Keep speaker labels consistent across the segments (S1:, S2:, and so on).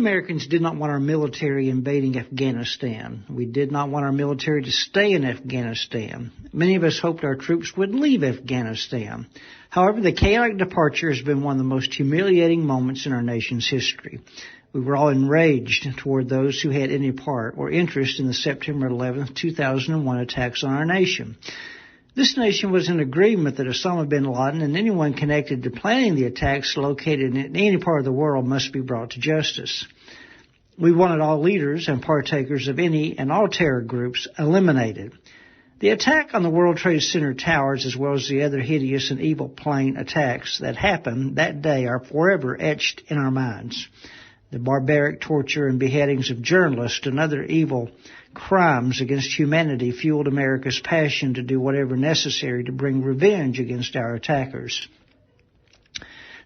S1: Americans did not want our military invading Afghanistan. We did not want our military to stay in Afghanistan. Many of us hoped our troops would leave Afghanistan. However, the chaotic departure has been one of the most humiliating moments in our nation's history. We were all enraged toward those who had any part or interest in the September 11th, 2001 attacks on our nation. This nation was in agreement that Osama Bin Laden and anyone connected to planning the attacks located in any part of the world must be brought to justice. We wanted all leaders and partakers of any and all terror groups eliminated. The attack on the World Trade Center towers, as well as the other hideous and evil plane attacks that happened that day, are forever etched in our minds. The barbaric torture and beheadings of journalists and other evil crimes against humanity fueled America's passion to do whatever necessary to bring revenge against our attackers.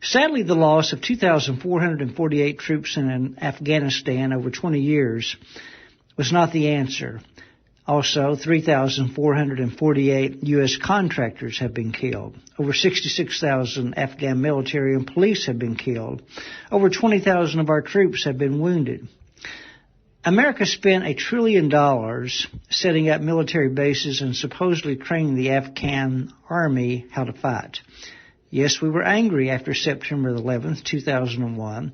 S1: Sadly, the loss of 2,448 troops in Afghanistan over 20 years was not the answer. Also, 3,448 U.S. contractors have been killed. Over 66,000 Afghan military and police have been killed. Over 20,000 of our troops have been wounded. America spent $1 trillion setting up military bases and supposedly training the Afghan army how to fight. Yes, we were angry after September 11th, 2001,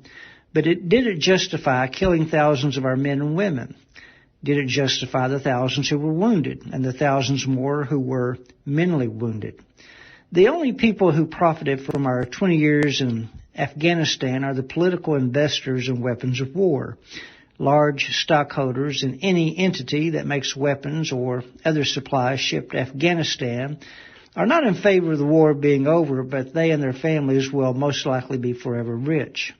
S1: but did it justify killing thousands of our men and women? Did it justify the thousands who were wounded and the thousands more who were mentally wounded? The only people who profited from our 20 years in Afghanistan are the political investors in weapons of war. Large stockholders in any entity that makes weapons or other supplies shipped to Afghanistan are not in favor of the war being over, but they and their families will most likely be forever rich.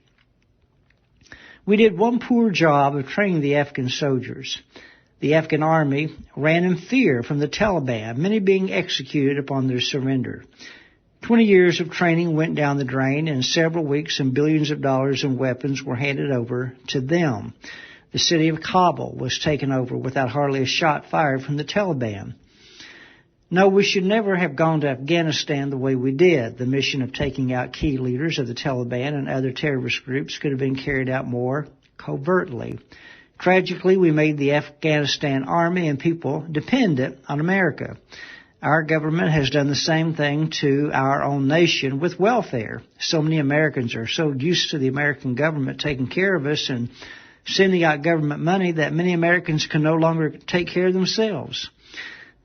S1: We did one poor job of training the Afghan soldiers. The Afghan army ran in fear from the Taliban, many being executed upon their surrender. 20 years of training went down the drain. In several weeks, and billions of dollars in weapons were handed over to them. The city of Kabul was taken over without hardly a shot fired from the Taliban. No, we should never have gone to Afghanistan the way we did. The mission of taking out key leaders of the Taliban and other terrorist groups could have been carried out more covertly. Tragically, we made the Afghanistan army and people dependent on America. Our government has done the same thing to our own nation with welfare. So many Americans are so used to the American government taking care of us and sending out government money that many Americans can no longer take care of themselves.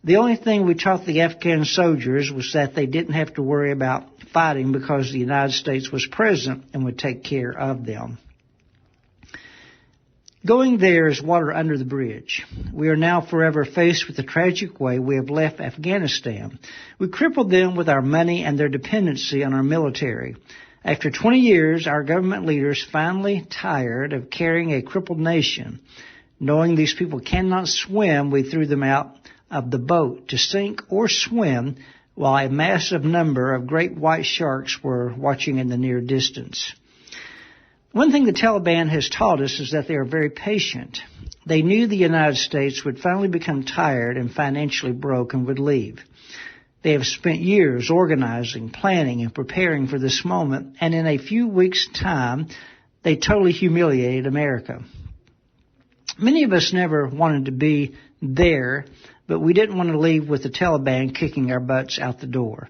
S1: The only thing we taught the Afghan soldiers was that they didn't have to worry about fighting because the United States was present and would take care of them. Going there is water under the bridge. We are now forever faced with the tragic way we have left Afghanistan. We crippled them with our money and their dependency on our military. After 20 years, our government leaders finally tired of carrying a crippled nation. Knowing these people cannot swim, we threw them out of the boat to sink or swim while a massive number of great white sharks were watching in the near distance. One thing the Taliban has taught us is that they are very patient. They knew the United States would finally become tired and financially broke and would leave. They have spent years organizing, planning, and preparing for this moment, and in a few weeks' time, they totally humiliated America. Many of us never wanted to be there, but we didn't want to leave with the Taliban kicking our butts out the door.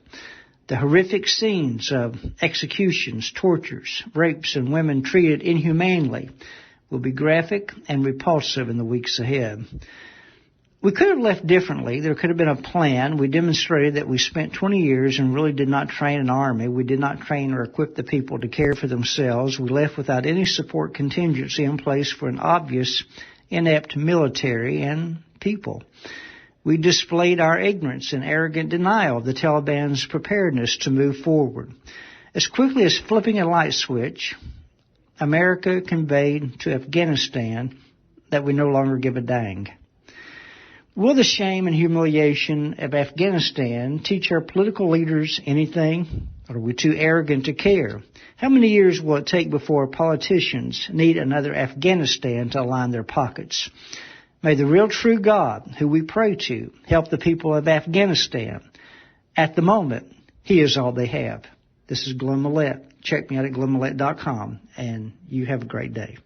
S1: The horrific scenes of executions, tortures, rapes, and women treated inhumanely will be graphic and repulsive in the weeks ahead. We could have left differently. There could have been a plan. We demonstrated that we spent 20 years and really did not train an army. We did not train or equip the people to care for themselves. We left without any support contingency in place for an obvious, inept military and people. We displayed our ignorance and arrogant denial of the Taliban's preparedness to move forward. As quickly as flipping a light switch, America conveyed to Afghanistan that we no longer give a dang. Will the shame and humiliation of Afghanistan teach our political leaders anything? Or are we too arrogant to care? How many years will it take before politicians need another Afghanistan to line their pockets? May the real true God, who we pray to, help the people of Afghanistan. At the moment, He is all they have. This is Glenn Mollette. Check me out at glennmollette.com, and you have a great day.